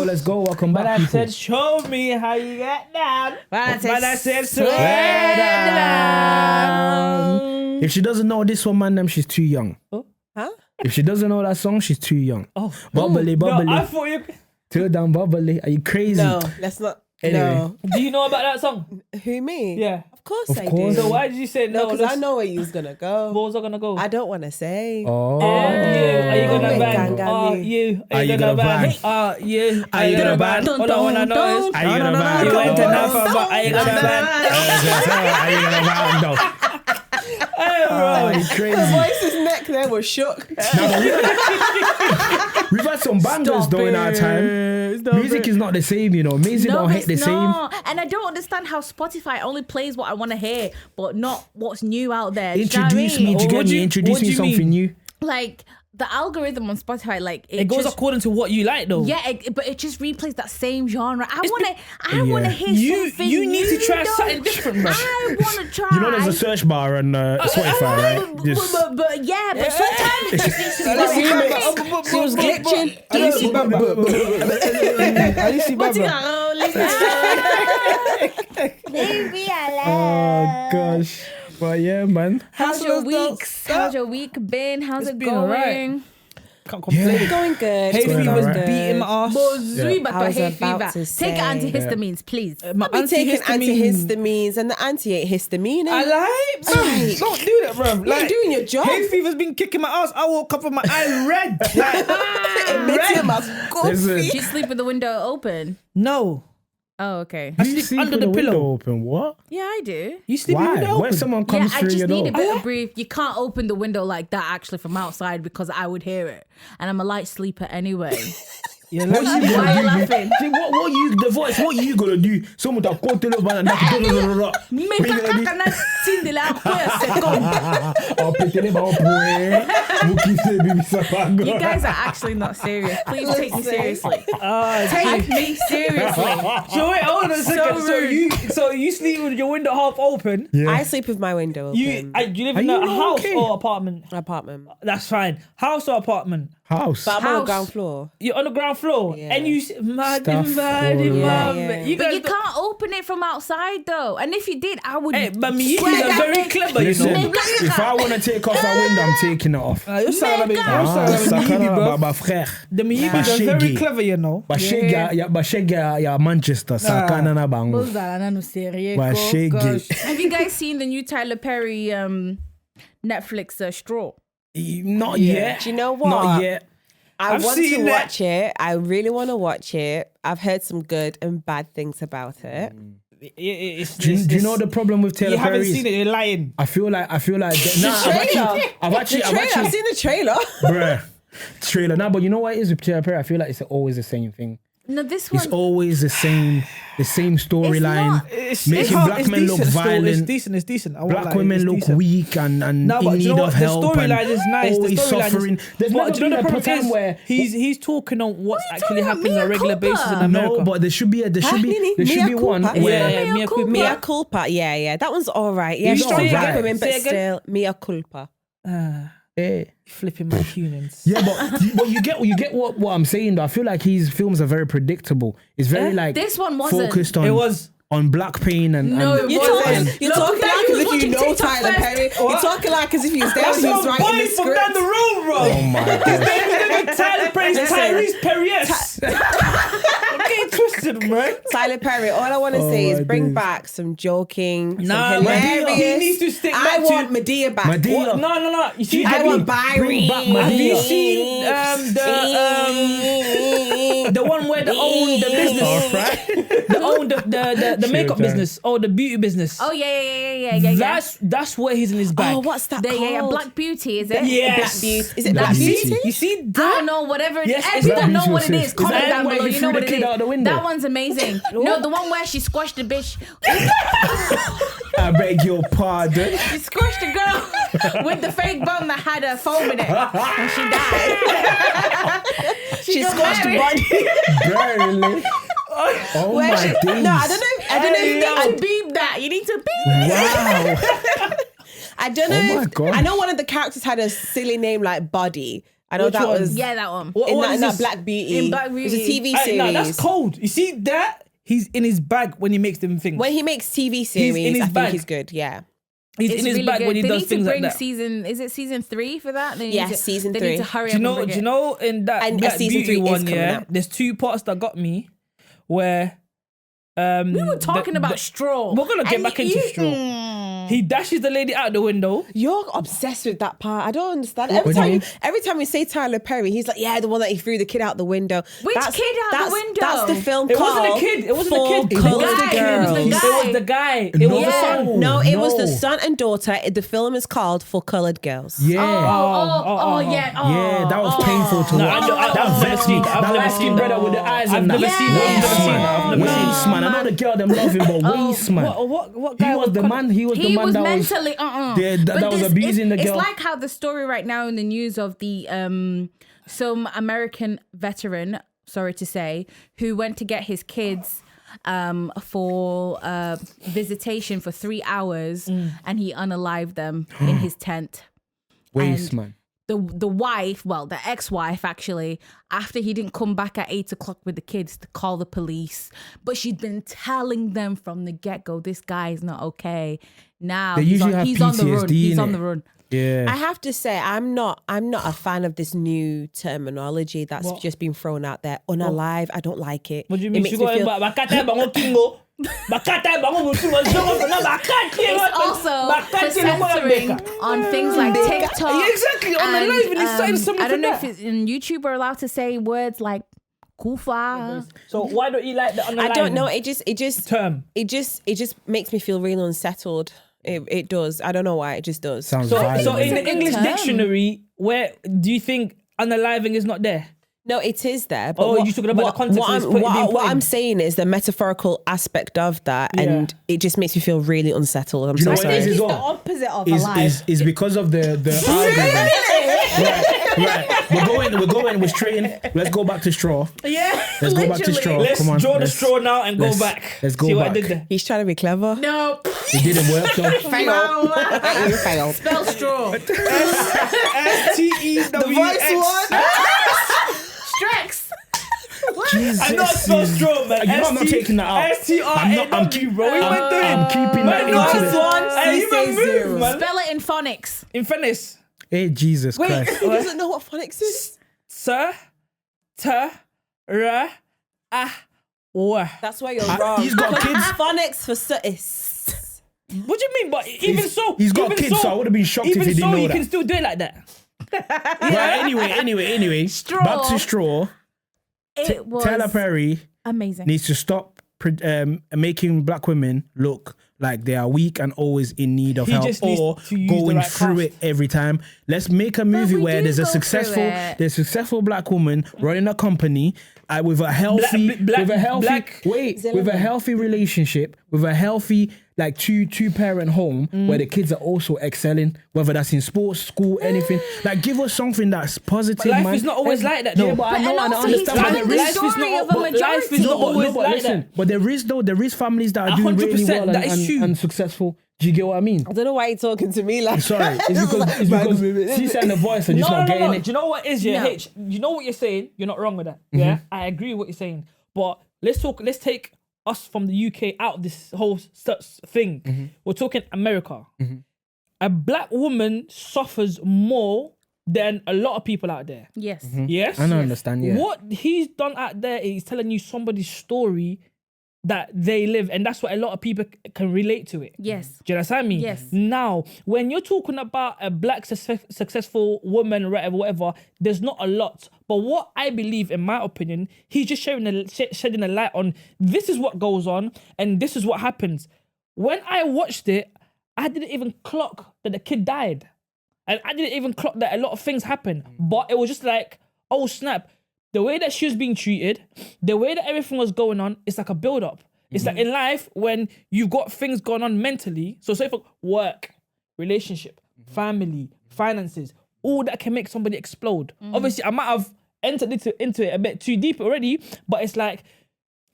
let's go. Welcome But back, I people. said, show me how you get down. But I said, swear down. If she doesn't know this one, man, she's too young. Oh. Huh? If she doesn't know that song, she's too young. Oh. Bubbly. No, I thought you... Till down bubbly. Are you crazy? No, let's not. Anyway. No. Do you know about that song? Who, me? Yeah. Of course Of I course. do. So why did you say no? because I know where you was going to go. Where was I gonna go? I don't want to say. Oh. Are you gonna Oh, ban? gang, Are gang. you gonna ban? Are you gonna ban? All I wanna know is, Are you gonna ban? you went enough about, are you gonna ban? Are you gonna ban? No. Hey, Are bro. you The crazy? voice's neck there was shook. We've had some bangers though in our time. Music is not the same, you know. Music don't hit the same. And I don't understand how Spotify only plays what I want to hear, but not what's new out there. Do you know what I Introduce mean? me, do you get me? What Introduce do me you something mean? new. Like the algorithm on Spotify, like It goes just, according to what you like, though. yeah, but it just replays that same genre. I want to hear You something. need to new, try though. something different, bro. I want to try. You know, there's a search bar on Spotify, right? Just But yeah, but sometimes it just needs to be like, She was glitching. I didn't see Baba. I didn't see what you Baba. got? Oh, listen. Leave me alone. oh gosh, but yeah, man. How's your weeks? How's your week been? How's It's it been going? alright. Can't complain. Going good. Hay going fever's alright. beating my ass. Zui, but I was hay about fever. to Take say. antihistamines, please. My I'll be taking antihistamine. antihistamines and the anti ain't histamine. I like, bro. Don't do that, bro. You're doing your job. Hay fever's been kicking my ass. I woke up with my eyes red. Listen. Do you sleep with the window open? No. Oh, okay. I You sleep under with the window pillow. Open. What? Yeah, I do. You sleep with Why? the window When open? someone Yeah, comes I through just your need door. a bit of breathe. You can't open the window like that actually from outside because I would hear it. And I'm a light sleeper anyway. Yeah, What like, you Why are you gonna do? laughing? See, what you the voice? What you gonna do? Someone that go to the van and Me kakakana tindela kwa second. Oh, pétez ba point. Vous qui c'est bibi ça pas go. You guys are actually not serious. Please take me seriously. ah, Take me seriously. so wait, hold on a second. So you sleep with your window half open. Yeah. I sleep with my window open. You live Are in you a not house okay? or apartment? Apartment. That's fine. House or apartment? House. But I'm on the House. ground floor. You're on the ground floor, Yeah. and you mad, Stuff mad, all mad. around. Yeah. You But guys you can't open it from outside though. And if you did, I would. Hey, but me, swear are that very they- clever, you Listen, know. if I want to take off that window, I'm taking it off. You sound like Sakana bro. baba frère. The Miyibis are very Bashegi. clever, you know. Bashege ya Manchester. Sakana na bango. Bashegi. Have you guys seen the new Tyler Perry Netflix Straw? Not yet. Do you know what? Not yet. I I've want to seen that. watch it. I really want to watch it. I've heard some good and bad things about it. Do you know the problem with Taylor You haven't Perry? seen it, you're lying. I feel like I've Trailer. actually, I've seen the trailer. bruh, trailer. Nah, but you know what it is with Taylor Perry? I feel like it's always the same thing. No, this one. It's always the same storyline. Making black men look violent. It's decent. I won't Black lie, women it's look decent. weak and No, in but you need know of what? The help. storyline and is nice. The always storyline suffering. is. There's But never do you know been the a problem time is where he's talking on what's What are you actually talking happening on a about? regular Mea basis in culpa? America. no, but there should be Mea one. culpa. Where, Yeah, Mea culpa. Mea culpa. Yeah. That one's all right. Yeah, You strong say black again. women, but Say again. still, mea culpa. hey. Flipping my tunings. Yeah, but you get what I'm saying though. I feel like his films are very predictable. It's very like This one wasn't. focused on It was. on black pain and No, and, it You're wasn't. talking, you're Look, talking that like you as if was you watching know TikTok Tyler first. Perry. You're talking like as if he was there That's when he was your writing boy the from down the script. road, bro. oh my god. Tyler Perry's Tyrese Perrier. I'm getting twisted, man. Tyler Perry, all I want to say my is bring days. back some joking, Nah, some Madea. hilarious. He needs to stick I back to- want Madea back. Madea. What- No. You see, I want Bring back Byron. Madea. have you seen the one where they own the business? They own the makeup Sure, business or the beauty business. Oh yeah. That's where he's in his bag. Oh, what's that Yeah, called? Black Beauty, is it? Yes. Black Beauty. Is it Black Black Beauty. Beauty? You see I that? don't know, whatever it is. Yes, If it's you Black don't know Beauty what it is, assist. comment Is that down where below. he You threw know the what it kid is. out the window? That one's amazing. No, the one where she squashed the bitch. I beg your pardon. She squashed the girl with the fake bum that had a foam in it, and she died. She got squashed the married. body. Barely. Oh Where my she, days. no, I don't know. I don't know. You If need to beep that. You need to beep. Wow. I don't know. Oh my if, gosh. I know one of the characters had a silly name like Body. I know Which that one? was Yeah, that one. What in is that this? Black Beauty. In Black It was a Beauty. TV series. No, that's cold. You see that? He's in his bag when he makes them things. When he makes TV series, in his I bag. think he's good. Yeah. He's It's in his really bag good. when he They does need to things like bring that. Is it season 3 for that? Yes, season They 3. need to hurry Do you up know? and bring Do you it. know in that And Black season Beauty 3 is one? coming Yeah, out. there's 2 parts that got me where. We were talking about straw. We're gonna get And back into straw. He dashes the lady out the window. You're obsessed with that part. I don't understand. What do you mean? Every time we say Tyler Perry, he's like, yeah, the one that he threw the kid out the window. Which kid out the window? That's the film It called wasn't a kid. It wasn't a kid. Full Colored guy. Girls. It was the guy. It was the guy. It No. was the son. No, it was the No. son and daughter. The film is called For Colored Girls. Yeah. Yeah. Yeah, that was painful to No, watch. I've That never vexed seen me. that. I've That never light-skinned seen brother that. with the eyes I've and never that. seen that. I've never Waste seen that. I've man. never seen Waste that. man. I know the girl them love him, but waste man. What guy He was the man. He was the He man was that was. mentally that was abusing the girl. It's like how the story right now in the news of the some American veteran, sorry to say, who went to get his kids for visitation for 3 hours and he unalived them in his tent. Waste And man. The wife, well, the ex-wife actually, after he didn't come back at 8 o'clock with the kids to call the police, but she'd been telling them from the get-go, this guy is not okay. Now They usually have he's on the run. PTSD, He's on innit? the run. Yeah. I have to say, I'm not a fan of this new terminology that's just been thrown out there. Unalive, I don't like it. What do you It mean? makes me feel. It's also for censoring on things like TikTok. Yeah, exactly, on the live, and he's saying something I don't know like if it's in YouTube we're allowed to say words like kufa. So why don't you like the I don't know. It just term? It just makes me feel really unsettled. It does. I don't know why. It just does. Sounds So violent. in the good English term. dictionary, where do you think unaliving is not there? No, it is there. But Oh, you're talking about the context What, it's I'm, being what, put what in. I'm saying is the metaphorical aspect of that, and it just makes me feel really unsettled. I'm You know so what it sorry. is as well? opposite of Is because of the algorithm. Right. We're going. We're straight in. Let's go back to straw. Yeah, Let's go back to straw. Let's Come on. draw the let's- straw now and go let's- back. let's go See what I back. did there. He's trying to be clever. No, It didn't work though. You failed. spell straw. STEWX. Strex. Jesus. I know it's so strong, man. You know I'm not taking that out. STRAW, bro. We went there. I'm keeping that Man, no, into it's the... one. Hey, you man move, man. Spell it in phonics. In fairness, Hey, Jesus Wait, Christ. he doesn't know what phonics is. sir, wa. That's why you're wrong. He's got kids. Phonics for What do you mean? But even so, He's got even kids, so I would have been shocked if even he didn't so, know you that. can still do it like that. Right, anyway. Straw. Back to straw. It was Tyler Perry amazing. needs to stop making black women look like they are weak and always in need of He help, just needs or to use the going right through cast. it every time. Let's make a movie we where do there's a go through successful black woman running a company with a healthy with a healthy relationship, with a healthy like two parent home where the kids are also excelling, whether that's in sports, school, anything. Like give us something that's positive. Life man. is not always like that, Yeah, though. but I know and I also he's understand. telling but the there is- story of a majority. life is not always but like listen, that. but there is families that are doing really 100%, well that is true. and successful. Do you get what I mean? I don't know why you're talking to me like. Sorry, it's because she's saying the voice and just not getting No. it. Do you know what is No. H? You know what you're saying? You're not wrong with that. Yeah, I agree with what you're saying. But let's take us from the UK out of this whole thing. We're talking America. A black woman suffers more than a lot of people out there. Yes. Yes, I don't understand. Yeah, What he's done out there is telling you somebody's story that they live, and that's what a lot of people can relate to it. Yes. Do you understand me? Yes. Now, when you're talking about a black successful woman, whatever, there's not a lot. But what I believe, in my opinion, he's just shedding a light on this is what goes on and this is what happens. When I watched it, I didn't even clock that the kid died. And I didn't even clock that a lot of things happened. But it was just like, oh snap. The way that she was being treated, the way that everything was going on, it's like a build-up. It's like in life, when you've got things going on mentally, so say for work, relationship, family, finances, all that can make somebody explode. Obviously, I might have entered into it a bit too deep already, but it's like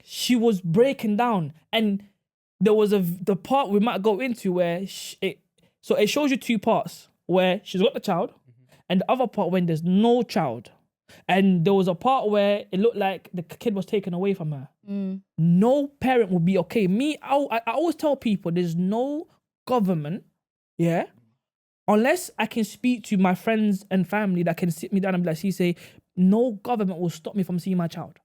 she was breaking down. And there was the part we might go into where it shows you two parts, where she's got the child, and the other part when there's no child. And there was a part where it looked like the kid was taken away from her. No parent would be okay. I always tell people there's no government, unless I can speak to my friends and family that can sit me down and be like, say, no government will stop me from seeing my child.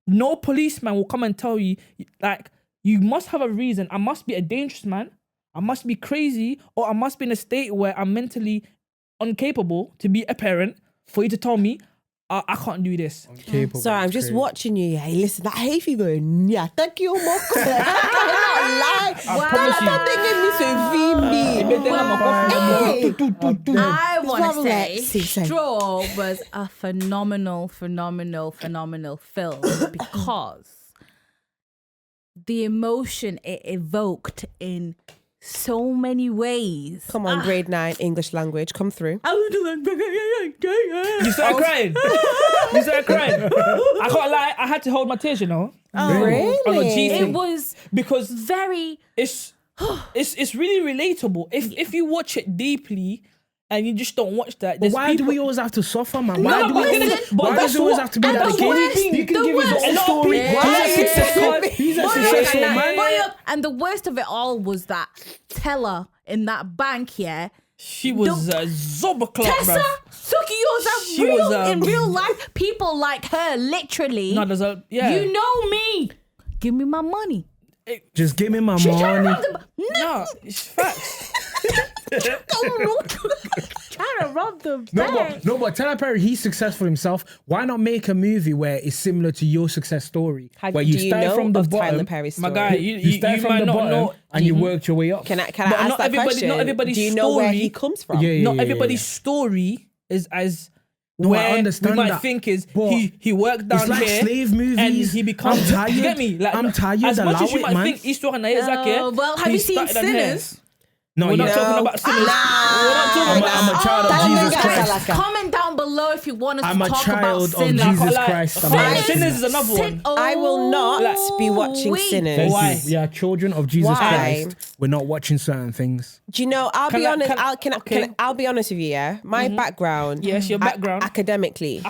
No policeman will come and tell you, like, you must have a reason. I must be a dangerous man. I must be crazy, or I must be in a state where I'm mentally incapable to be a parent for you to tell me, I can't do this. Sorry, I'm just watching you. Hey, listen, that hay fever. Yeah, thank you, Moko. I want to say Straw was a phenomenal film because the emotion it evoked in so many ways. Come on, grade 9 English language, come through. You started crying. I can't lie. I had to hold my tears. Really? It was because very. It's really relatable if you watch it deeply. And you just don't watch that. But why do we always have to suffer, man? Why does it always have to be that the case? You can give his own story. He's a successful man. And the worst of it all was that teller in that bank here. She was a Zoba club, Tessa Suki, in real life. People like her, literally. No, You know me. Give me my money. Just give me my money. No, it's facts. Trying to rob the bank. No, but Tyler Perry, he's successful himself. Why not make a movie where it's similar to your success story? Where you start from the bottom, Tyler Perry's story? My guy, you start from the bottom and you worked your way up. Can I ask that question? Not everybody's Do you know story, where he comes from? Not everybody's story is as No, where I understand we might that. think is But he worked down it's like here slave movies. and he becomes. I'm tired. You get me? Like, I'm tired. As much as you Allow it, might man. think Histoire Naizake, well, have you seen Sinners? No, We're not talking about Sinners. We're not talking about. I'm a child of Jesus Christ. Comment down below if you want us I'm to a talk child about of Sinners. Jesus Christ. Sinners is another one. I will not be watching Sinners. Why? We are children of Jesus Why? Christ. We're not watching certain things. Do you know? I'll be honest. I'll be honest with you. Yeah, my background. Yes, your background. Academically,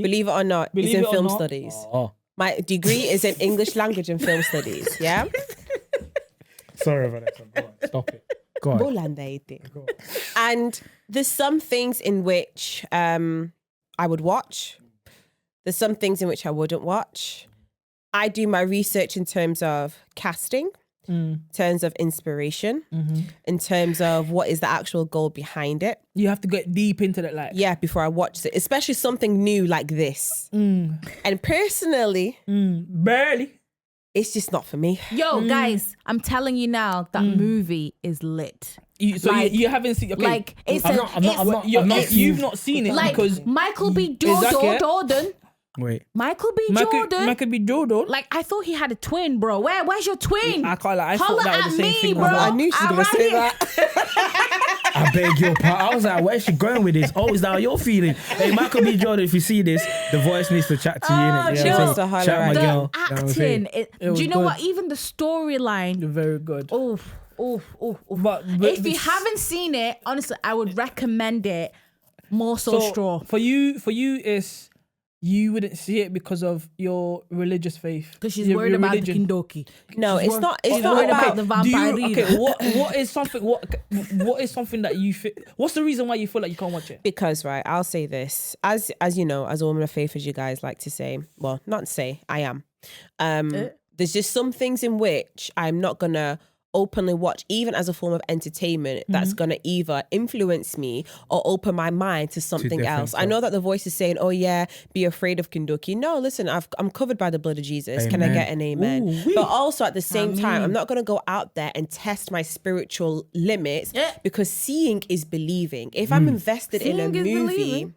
Believe it or not, is in film studies. Oh, My degree is in English language and film studies. Yeah. sorry about that. Stop it. Go on. And there's some things in which I would watch. There's some things in which I wouldn't watch. I do my research in terms of casting, in terms of inspiration, in terms of what is the actual goal behind it. You have to get deep into that, like. Yeah, before I watch it, especially something new like this. And personally, Barely. it's just not for me. Yo, guys, I'm telling you now, that movie is lit. You haven't seen. Okay. Like it's You've not seen it like because Michael B. Jordan. Wait. Michael B. Jordan. Michael B. Jordan. Like I thought he had a twin, bro. Where's your twin? I can't lie. I Holla thought that was the at same thing. me, bro. I knew she was going to say that. I beg your pardon. I was like, where's she going with this? Oh, is that how you're feeling? Hey, Michael B. Jordan, if you see this, the voice needs to chat to you. Innit? You know what I'm saying? Shout my the girl. acting. Do you know good. what? Even the storyline. Very good. Oof. But If you haven't seen it, honestly, I would recommend it more so Straw. For you is you wouldn't see it because of your religious faith. Because she's worried about the Kindoki. No, it's not. It's not not about about the vampire. Okay, what is something that you feel? What's the reason why you feel like you can't watch it? Because, right, I'll say this. As you know, as a woman of faith, as you guys like to say, well, not say, I am. There's just some things in which I'm not gonna openly watch, even as a form of entertainment, that's gonna either influence me or open my mind to something else. I know that the voice is saying, oh yeah, be afraid of Kindoki. No, listen, I'm covered by the blood of Jesus. Amen. Can I get an amen? Ooh, but also at the same time, I'm not gonna go out there and test my spiritual limits because seeing is believing. If I'm invested in a movie,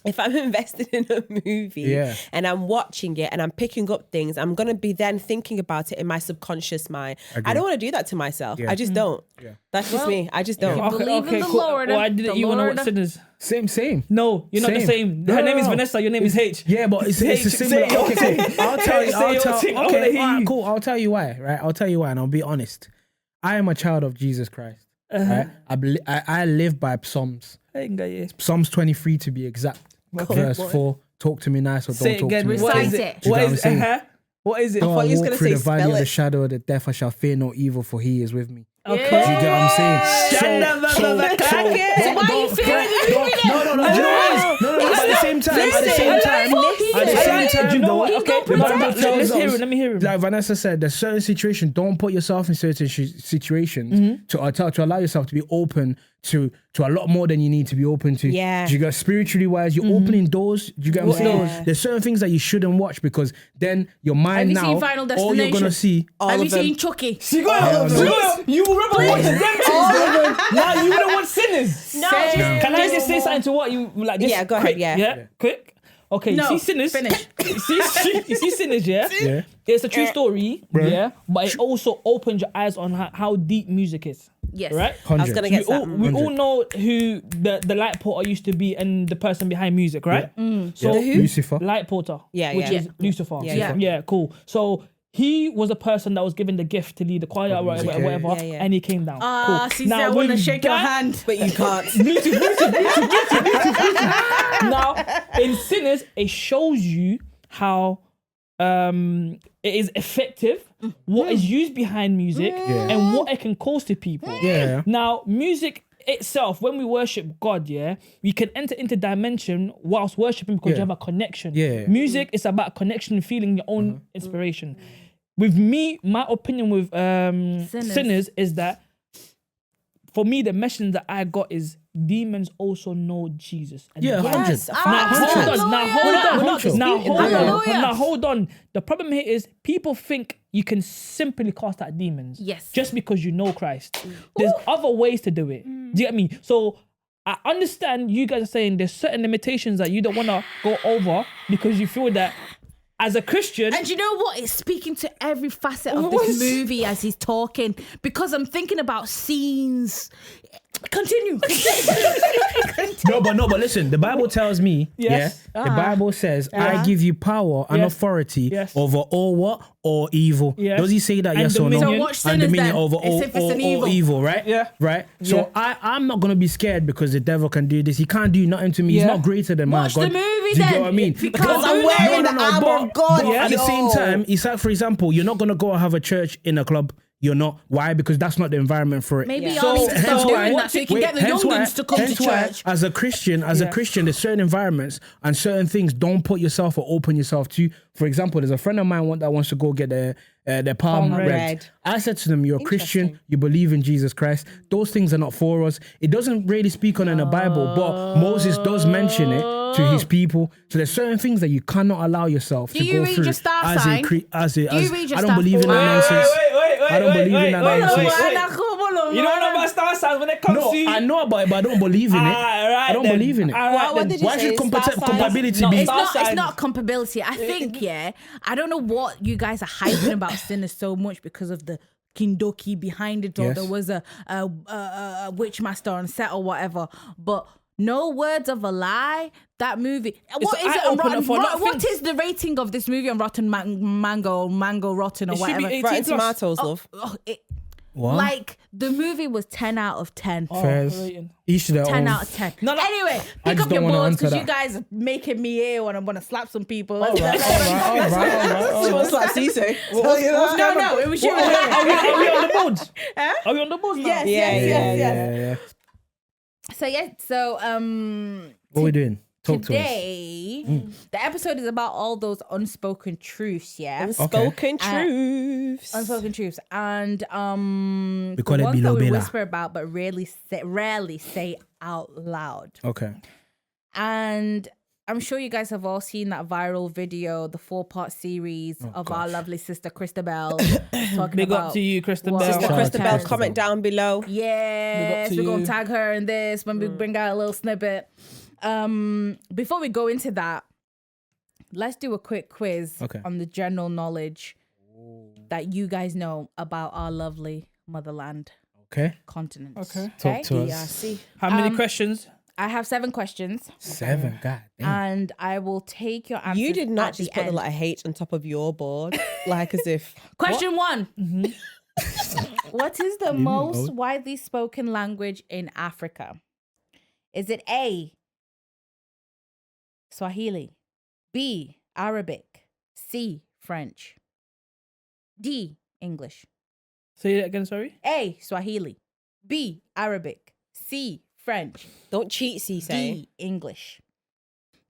if I'm invested in a movie and I'm watching it and I'm picking up things, I'm going to be then thinking about it in my subconscious mind. I don't want to do that to myself. I just don't. That's just me. I just don't. Believe in the Lord. Why didn't you want to watch Sinners? Same. No, you're not the same. Her name is Vanessa. Your name is H. Yeah, but it's a similar. Okay, cool. I'll tell you. Okay, all right, cool. I'll tell you why. Right, I'll tell you why, and I'll be honest. I am a child of Jesus Christ. Right, I live by Psalms. Psalms 23 to be exact. Verse 4. Talk to me nice or don't talk to me. Recite it. What is it? What is it? Though I he was walk gonna through say the valley of spell the it. shadow of the death, I shall fear no evil, for he is with me. Okay. Do you get what I'm saying? So why are you fearing it? No, do you know what it is? No, but at the same time, Do you know what? though, Okay, the Bible tells us, let me hear him. like Vanessa said, there's certain situations, don't put yourself in certain situations to allow yourself to be open to a lot more than you need to be open to. Yeah. Do you get spiritually wise, you're opening doors. Do you get what I'm saying? Yeah. There's certain things that you shouldn't watch because then your mind Have you now, seen Final all you're gonna Destination? see. All Have you of them. seen Chucky? You remember what the dentist? Now you don't want sinners. No. Can I just say something to what you like? Just Yeah, go quick, ahead, yeah. Quick. Okay, No, you see sinners. finish. you see sinners, yeah. Yeah. It's a true story, yeah. But it also opens your eyes on how deep music is. Yes. Right. I was gonna get that. We all know who the light porter used to be and the person behind music, right? So The who? Lucifer. light porter, Yeah, which yeah. is Lucifer. Yeah. Cool. So he was a person that was given the gift to lead the choir or whatever, Yeah, yeah. and he came down. Ah, cool. Caesar, I want to with shake your that- hand. But you can't. Now, in Sinners, it shows you how it is effective, what is used behind music, and what it can cause to people. Yeah. Now, music itself, when we worship God, we can enter into dimension whilst worshiping because you have a connection. Yeah. Music is about connection and feeling your own inspiration. With me, my opinion with Sinners is that for me, the message that I got is demons also know Jesus. And Yeah, 100. Yes. Now hold on. The problem here is people think you can simply cast out demons. Yes. Just because you know Christ. There's other ways to do it. Do you get me? So I understand you guys are saying there's certain limitations that you don't want to go over because you feel that as a Christian. And you know what? It's speaking to every facet of this movie as he's talking because I'm thinking about scenes. Continue. No, but listen, the Bible tells me, Yes. the Bible says, I give you power and Yes. authority Yes. over all what? All evil. Yes. Does he say that, And yes or no? dominion. So watch And Sinners dominion then. over As if it's an all evil, right? Yeah. Right? So I'm not going to be scared because the devil can do this. He can't do nothing to me. He's Yeah. not greater than my Watch God. the movie Do you then. get what I mean? Because I'm wearing the arm of God. But at the same Yo. time, it's like, for example, you're not going to go and have a church in a club. You're not. Why? Because that's not the environment for it. Maybe Yeah. y'all need to hence start why- doing that so you can get the hence why- youngins to come to hence why, church. As a Christian, there's certain environments and certain things don't put yourself or open yourself to. For example, there's a friend of mine that wants to go get their palm Palm read. read. I said to them, "You're a Christian. You believe in Jesus Christ. Those things are not for us." It doesn't really speak on in the Bible, but Moses does mention it to his people. So there's certain things that you cannot allow yourself Do to you go read through your star as sign? a as Do you read your I don't star believe in sign? that nonsense. I don't believe in that nonsense. You don't know about star signs when it comes No, to I know about it, but I don't believe in it. right I don't then. believe in it. All right What then. did you Why say? should Star signs? compatibility No, be? star It's signs. not compatibility. I think, I don't know what you guys are hyping about Sinners so much because of the kindoki behind it, or Yes. there was a witch master on set or whatever. But no words of a lie. That movie. What an is it on eye-opener Rotten? for a lot of What things. is the rating of this movie on Rotten Mango Rotten or It should be whatever? 18 Rotten plus. Tomatoes, love. What? Like the movie was 10 out of 10. Fairs. rating. Each to their 10 own. out of 10. No. Anyway, I pick just up your don't wanna balls answer because you that. guys are making me ill and I'm going to slap some people. All right. She was like, Cisse. Tell you that. No, it was you. Are we on the boards? Are we on the boards now? Yes, Yeah. So What are we doing? Talk to us. today the episode is about all those unspoken truths, Unspoken truths. unspoken truths, and We call the it ones that we Bilo Bila. whisper about but rarely say out loud. Okay. And I'm sure you guys have all seen that viral video, the 4-part series of our lovely sister Christabel talking Big about up to you, Christabel. what- Sister Shout out to Christabel, Christabel. comment down below. Yes, to we're gonna you. tag her in this when we bring out a little snippet. Before we go into that, let's do a quick quiz on the general knowledge that you guys know about our lovely motherland Okay. continent. Okay. Talk to us. DRC. How many questions? I have 7 questions, 7. God damn. and I will take your answers. You did not at just the put the end. letter H on top of your board, like as if. Question 1. Mm-hmm. What is the most widely spoken language in Africa? Is it A, Swahili, B, Arabic, C, French, D, English? Say that again, sorry. A, Swahili, B, Arabic, C, French, Don't cheat, Cisse. D, English.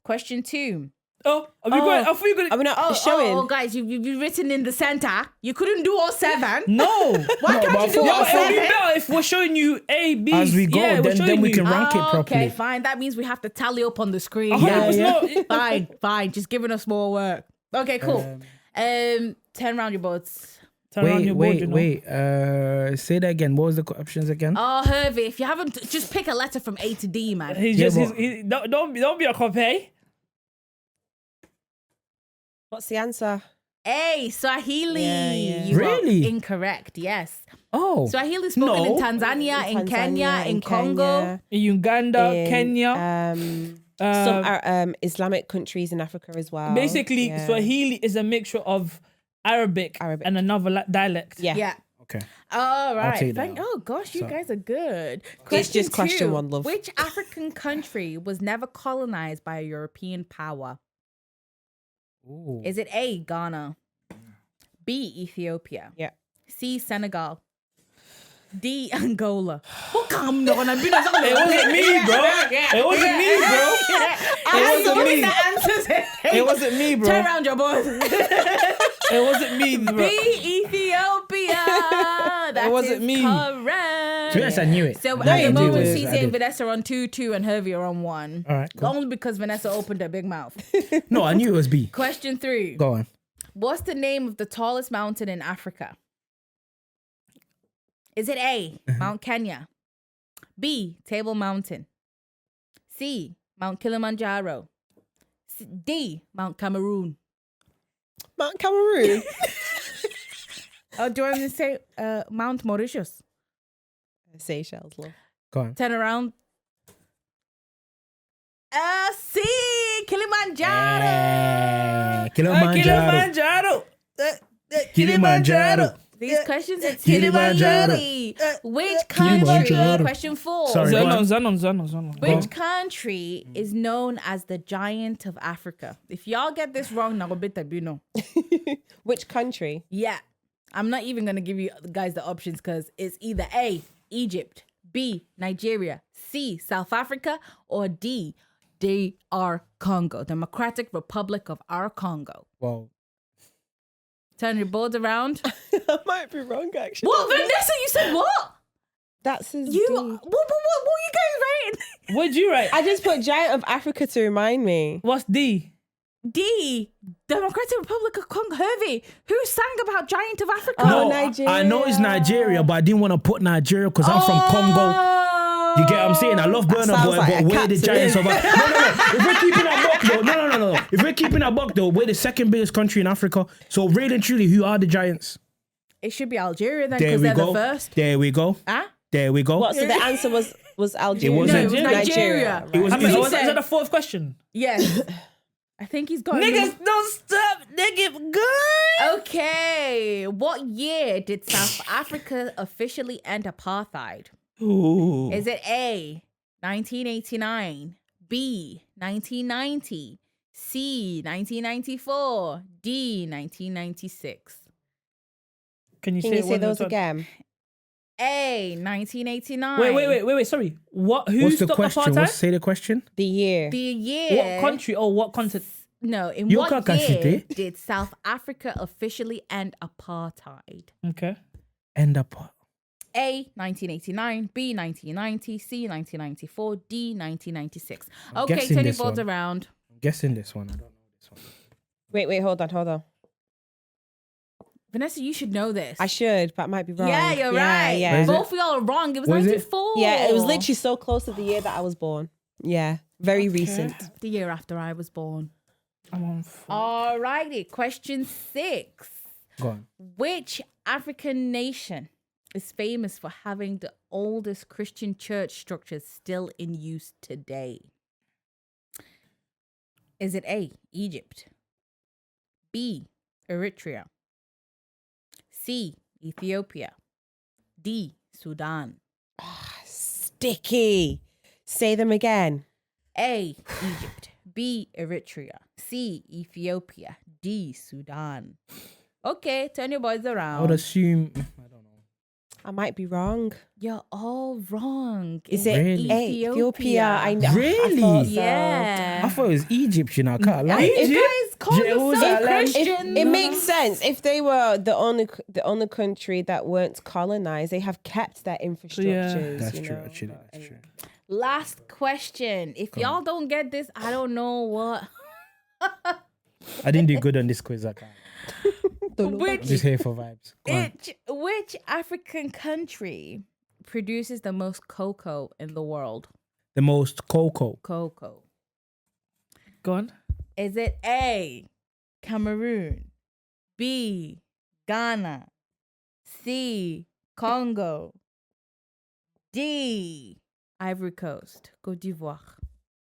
Question 2. Oh, are we going? I thought you were Are going. we not showing? Oh, guys, you've written in the center. You couldn't do all 7. No. Why can't you do Yeah, all but it'll be 7? better if we're showing you A, B. As we go, yeah, then we can rank it properly. Okay, fine. That means we have to tally up on the screen. 100%. Fine. Just giving us more work. Okay, cool. 10 round your boards. Turn around your board, you know. Wait. Say that again. What was the options again? Oh, Hervey, if you haven't, just pick a letter from A to D, man. He's Yeah, just. but- Don't be a copy. What's the answer? A, Swahili. Yeah. You Really? are incorrect, yes. Oh. Swahili is spoken in No. Tanzania, in Kenya, in Congo. In Uganda, in, Kenya. some are, Islamic countries in Africa as well. Basically, Yeah. Swahili is a mixture of Arabic. and another dialect. Yeah. Okay. All right. take that. Oh gosh, you guys are good. It's just question 1, love. Which African country was never colonized by a European power? Ooh. Is it A, Ghana, B, Ethiopia, Yeah. C, Senegal, D, Angola? Oh, come on. It wasn't It wasn't me, bro. It wasn't me, bro. It wasn't me. The answers. It wasn't me, bro. Turn around your boys. It wasn't me, bro. B, Ethiopia. That wasn't is me. correct. To be honest, I knew it. So No, at the you moment, did. Cisse I and did. Vanessa are on 2-2 and Hervey are on 1. All right, cool. Only because Vanessa opened her big mouth. No, I knew it was B. Question 3. Go on. What's the name of the tallest mountain in Africa? Is it A, Mount Kenya, B, Table Mountain, C, Mount Kilimanjaro, D, Mount Cameroon? Mount Cameroon. Oh, do you want me to say Mount Mauritius? Seychelles, love. Go on. Turn around. C, Kilimanjaro. Kilimanjaro. Kilimanjaro. These questions are Kilimanjaro. tricky. Which country? Kilimanjaro. Question 4. Sorry. Go on. Zanon. Which country is known as the Giant of Africa? If y'all get this wrong, now you know. Which country? Yeah. I'm not even going to give you guys the options because it's either A, Egypt, B, Nigeria, C, South Africa, or D, DR Congo, Democratic Republic of our Congo. Well, Turn your boards around. I might be wrong, actually. What, Vanessa? You said what? That's his You D. what you guys writing? What'd you write? I just put Giant of Africa to remind me. What's D? D, Democratic Republic of Congo. Hervey, who sang about Giant of Africa? Oh, no, Nigeria. I know it's Nigeria, but I didn't want to put Nigeria because I'm from Congo. You get what I'm saying? I love Burna sounds Boy, like but a we're the cat to Giants me. of Africa. No. If we're keeping that buck though, no. If we're keeping that buck though, we're the second biggest country in Africa. So really and truly, who are the Giants? It should be Algeria then There because we they're go. the first. There we go. Huh? There we go. What? So the answer was Algeria? It wasn't. No, it was Nigeria. It was I mean, easy. is that the fourth question? Yes. I think he's got Niggas, don't stop. Nigga, good. Okay. What year did South Africa officially end apartheid? Ooh. Is it A, 1989, B, 1990, C, 1994, D, 1996? Can you Can say, you say one those more time? again? A, 1989. Wait. Sorry. What? Who What's the stopped question? apartheid? Say the question. The year. The year. What country or what continent? No, in You what can't year cite it. did South Africa officially end apartheid? Okay. End up. A, 1989, B, 1990, C, 1994, D, 1996. Okay, guessing turn your this boards one. around. I'm guessing this one. I don't know this one. Wait, hold on. Vanessa, you should know this. I should, but I might be wrong. Yeah, you're right. Yeah. Where is it? Both of y'all are wrong. It was What is it? 94. Yeah, it was literally so close to the year that I was born. Yeah, very recent. the year after I was born. I'm on. Alrighty, question 6. Go on. Which African nation is famous for having the oldest Christian church structures still in use today? Is it A, Egypt, B, Eritrea, C, Ethiopia, D, Sudan? Sticky. Say them again. A, Egypt. B, Eritrea. C, Ethiopia. D, Sudan. Okay, turn your boys I would around. assume. I don't know. I might be wrong. You're all wrong. Is It's it Really? Ethiopia? I know. Really? I thought so. Yeah. I thought it was Egypt. You know, I can't lie. You guys call yourself Jerusalem. Christian. It makes sense if they were the only country that weren't colonized. They have kept their infrastructures. That's you true. know, Actually, but that's true. Last question. If y'all don't get this, I don't know what. I didn't do good on this quiz. I can't. I'm Which just here for vibes. Go on. which African country produces the most cocoa in the world? The most cocoa. Cocoa. Go on. Is it A, Cameroon, B, Ghana, C, Congo, D, Ivory Coast, Côte d'Ivoire?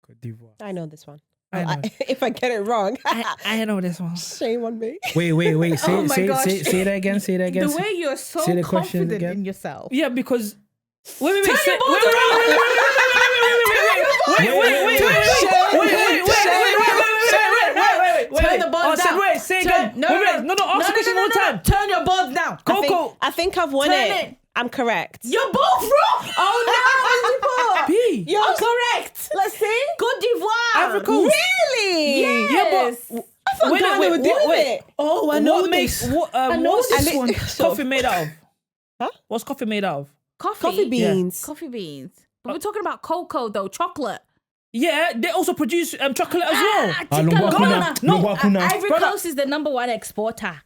Côte d'Ivoire. I know this one. I know. If I get it wrong, I know this one. shame on me. Wait. Say, Oh my say, gosh. say that again. Say that again. The way you're so say the question confident again. in yourself. Yeah, because wait. Turn your balls Turn the balls down. Wait, say again. No, ask the question one time. Turn your balls down. Coco. I think I've won Turn it. it. I'm correct. You're both wrong. Oh no, B. You're correct. Let's see. Côte d'Ivoire. Ivory Coast. Really? Yes. I thought Ghana would do it. Oh, I know What makes this. what's this. this one? Coffee made out of? Huh? What's coffee made out of? Coffee beans. Coffee beans. But we're talking about cocoa though, chocolate. Yeah, they also produce chocolate as well. Lungwakuna. No, Lungwakuna. Ivory Brother. Coast is the number 1 exporter.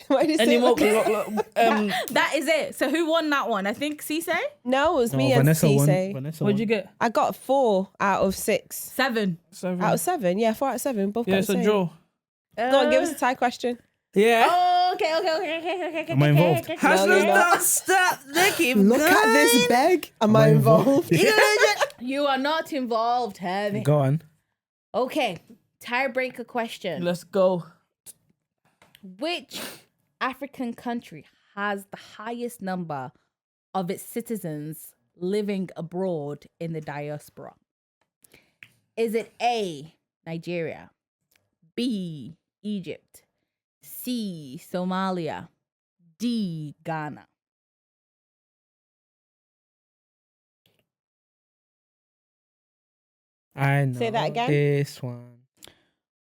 Why did you say Anymore? that? That is it. So who won that one? I think Cisse? No, it was me No, and Vanessa won. Cisse. Vanessa What'd won. you get? I got 4 out of 6. 7. Out of 7? Yeah, 4 out of 7. Both Yeah, got it's the a same. draw. Go on, give us a tie question. Yeah. Oh, okay. Am I involved? No, you're not. Stop. Look at this bag. Am I involved? You are not involved, Heavy. Go on. Okay, tiebreaker question. Let's go. Which African country has the highest number of its citizens living abroad in the diaspora? Is it A, Nigeria, B, Egypt, C, Somalia, D, Ghana? I know. Say that again. This one.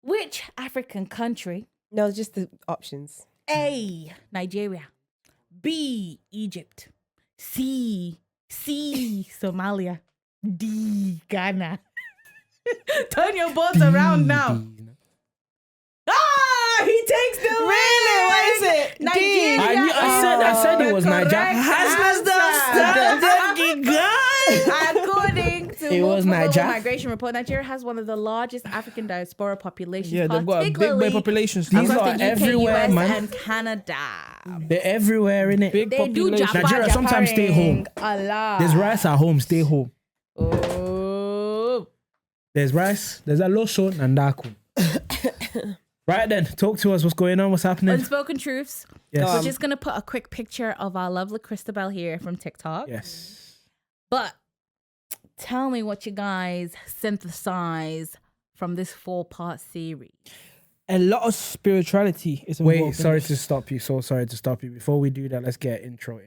Which African country? No, just the options. A, Nigeria, B, Egypt, C, Somalia, D, Ghana. Turn your boats around now. Ah, he takes the win. Really? What is it? Nigeria. I said it was Nigeria. According to It was Multiple Global Niger. Migration Report, Nigeria has one of the largest African diaspora populations. Yeah, they've got a big particularly population. These across are the UK, everywhere, US, man. and Canada. They're everywhere, innit? Big They do population. japa, Nigeria, sometimes stay home. a lot. There's rice at home, stay home. Oh. There's rice, there's a lotion and daku. Right then, talk to us. What's going on? What's happening? Unspoken truths. Yes. We're just gonna put a quick picture of our lovely Christabel here from TikTok. Yes. But tell me what you guys synthesize from this 4-part series. A lot of spirituality is involved. Wait, in sorry this. to stop you. So sorry to stop you. Before we do that, let's get an intro in.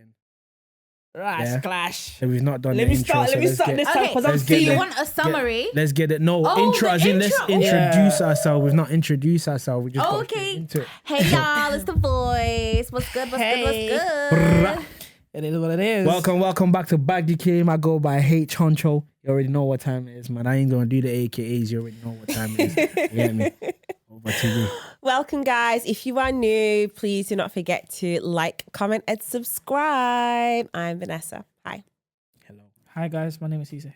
Right, Yeah. Clash. So we've not done Let the me intro. start. so Let me let's start get- this time Okay, because so I'm Let's get you the- want a summary? Let's get it. No, Oh, intro the as in let's intro. introduce ourselves. We've not introduced ourselves. We just got Okay. straight into it. Hey y'all, it's the voice. What's good? Hey. What's good? It is what it is. Welcome back to Back the Game. I go by H Honcho. You already know what time it is, man. I ain't gonna do the AKAs. You already know what time it is. You get me? Over to you. Welcome, guys. If you are new, please do not forget to like, comment, and subscribe. I'm Vanessa. Hi. Hello. Hi guys, my name is Cisse.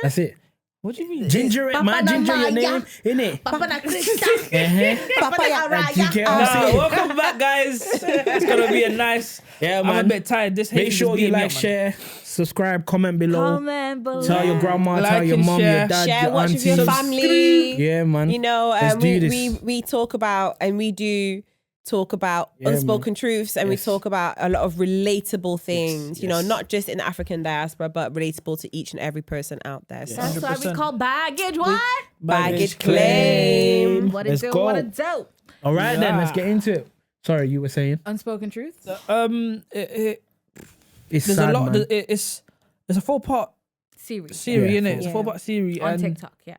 That's it. What do you mean? Ginger it, Papa man. Ginger your Namaya. name, innit? Papa na Krista. Papa ya Like, you get what I'm saying? Welcome back, guys. It's gonna be a nice. Yeah, I'm man. a bit tired. This Make hate is sure you beating me like, up, man. share, subscribe, comment below. Comment below. Tell your grandma, Like tell your and mom, share. your dad, Share, your watch with your aunties. family. Yeah, man. You know, Let's do we this. talk about and we do talk about unspoken truths, and we talk about a lot of relatable things, you know, not just in the African diaspora, but relatable to each and every person out there. So That's why we call baggage what? Baggage claim. What a Let's do, go. what a do. All right, then let's get into it. Sorry, you were saying Unspoken truths? it's There's sad, a lot. man. It's a 4-part Series. series, Yeah, innit? It's a 4-part series. On And TikTok, yeah.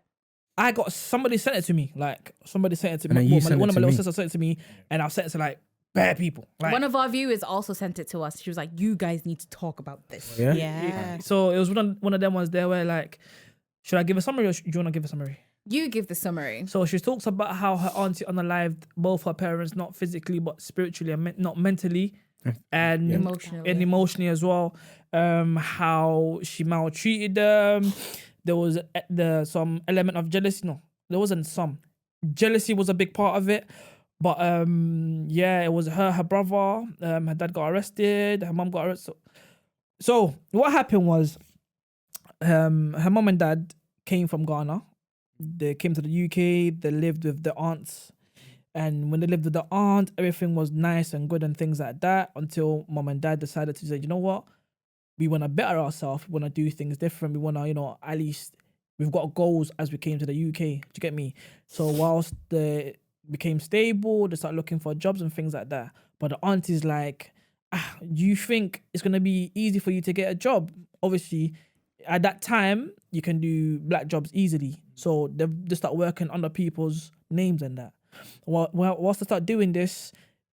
I got somebody sent it to me. Like somebody sent it to And then me. you sent One it of my to little me. sisters sent it to me, and I've sent it to like bare people. Like, One of our viewers also sent it to us. She was like, you guys need to talk about this. Yeah. Yeah. so it was one of them ones there where like, should I give a summary or do you want to give a summary? You give the summary. So she talks about how her auntie unalived both her parents, not physically but spiritually and not mentally, and emotionally as well. How she maltreated them. There was some element of jealousy. No, there wasn't some. Jealousy was a big part of it. But it was her brother. Her dad got arrested. Her mom got arrested. So what happened was, her mom and dad came from Ghana. They came to the UK. They lived with the aunts. And when they lived with the aunt, everything was nice and good and things like that, until mom and dad decided to say, you know what? We want to better ourselves. We want to do things different. We want to, at least we've got goals as we came to the UK. Do you get me? So whilst they became stable, they started looking for jobs and things like that. But the aunt is like, you think it's going to be easy for you to get a job? Obviously, at that time, you can do black jobs easily. So they start working under people's names and that. Whilst they start doing this,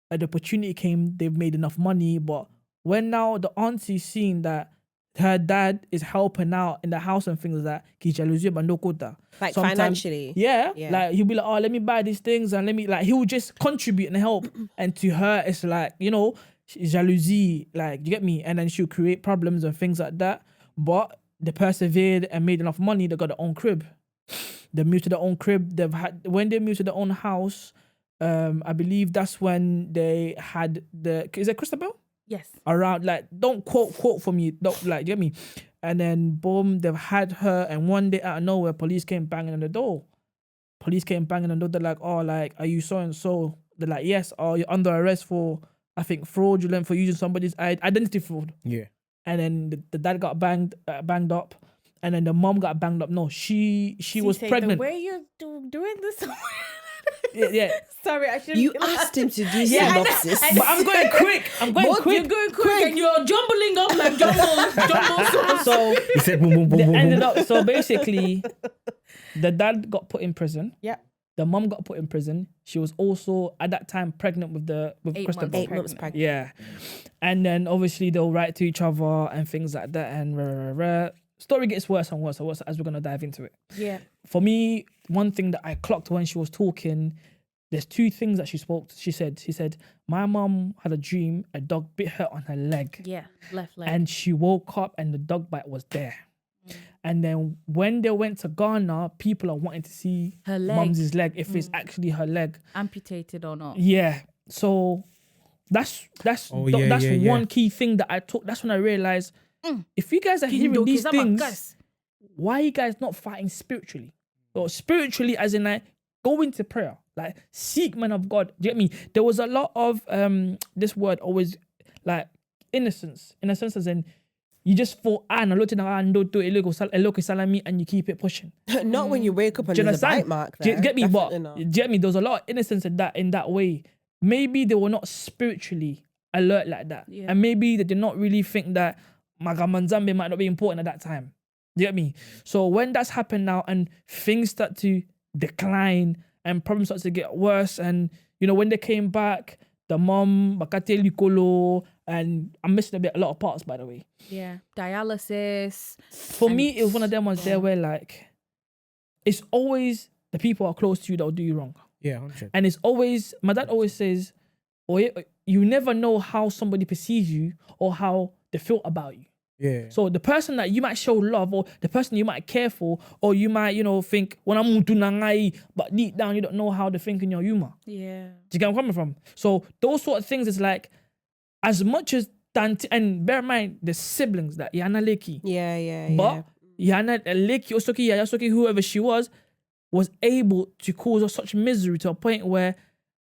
the opportunity came, they've made enough money, but when now the auntie's seeing that her dad is helping out in the house and things like that, Like financially. Yeah, like he'll be like, oh, let me buy these things and he will just contribute and help. And to her, it's like, jalousie, like, you get me? And then she'll create problems and things like that. But they persevered and made enough money, they got their own crib. They moved to their own crib. When they moved to their own house, I believe that's when they had is it Christabel? Yes. Around, like, don't quote for me, don't, like, get me? And then boom, they've had her, and one day out of nowhere, police came banging on the door. They're like, oh, like, are you so and so? They're like, yes. Oh, you're under arrest for, I think, fraudulent, for using somebody's identity fraud. Yeah. And then the dad got banged up, and then the mom got banged up. No, she was pregnant. The way you're doing this. Yeah. Sorry, I shouldn't. You asked him to do synopsis. But I'm going quick. You're going quick and you're jumbling up like jumble. So He said boom, boom, boom, they boom, ended boom. up. So basically, the dad got put in prison. Yeah. The mom got put in prison. She was also at that time pregnant with 8 Christabel. months 8 months pregnant. Yeah. And then obviously they'll write to each other and things like that. And story gets worse and worse as we're gonna dive into it. Yeah. For me, one thing that I clocked when she was talking, there's 2 things that she spoke. She said, my mom had a dream, a dog bit her on her leg. Yeah. Left leg. And she woke up and the dog bite was there. And then when they went to Ghana, people are wanting to see Her leg. mum's leg, if it's actually her leg. Amputated or not. Yeah. So that's one key thing that I took. That's when I realized, if you guys are hearing these things, why are you guys not fighting spiritually? Or spiritually as in like, go into prayer. Like, seek men of God. Do you get me? There was a lot of this word always, like, innocence. In a sense as in, you just thought, and you keep it pushing. Not when you wake up and Do you there's a understand? bite mark Do there. you get me? Definitely But not. do you get me? There was a lot of innocence in that way. Maybe they were not spiritually alert like that. Yeah. And maybe they did not really think that Magamanzambe might not be important at that time. Do you get me? So when that's happened now and things start to decline and problems start to get worse, and when they came back, the mom, Bakate Likolo, and I'm missing a lot of parts, by the way. Yeah. Dialysis. For me, it was one of them ones there where, like, it's always the people who are close to you that will do you wrong. Yeah, 100%. And it's always, my dad always says, you never know how somebody perceives you or how they feel about you. Yeah. So the person that you might show love, or the person you might care for, or you might, think, when I'm nangai, but deep down you don't know how they think in your humor. Yeah. Do you get where I'm coming from? So those sort of things is like, as much as Dante, and bear in mind the siblings that Yana Leki. Yeah. But Yana Leki, Osoki, Yasoki, whoever she was able to cause us such misery to a point where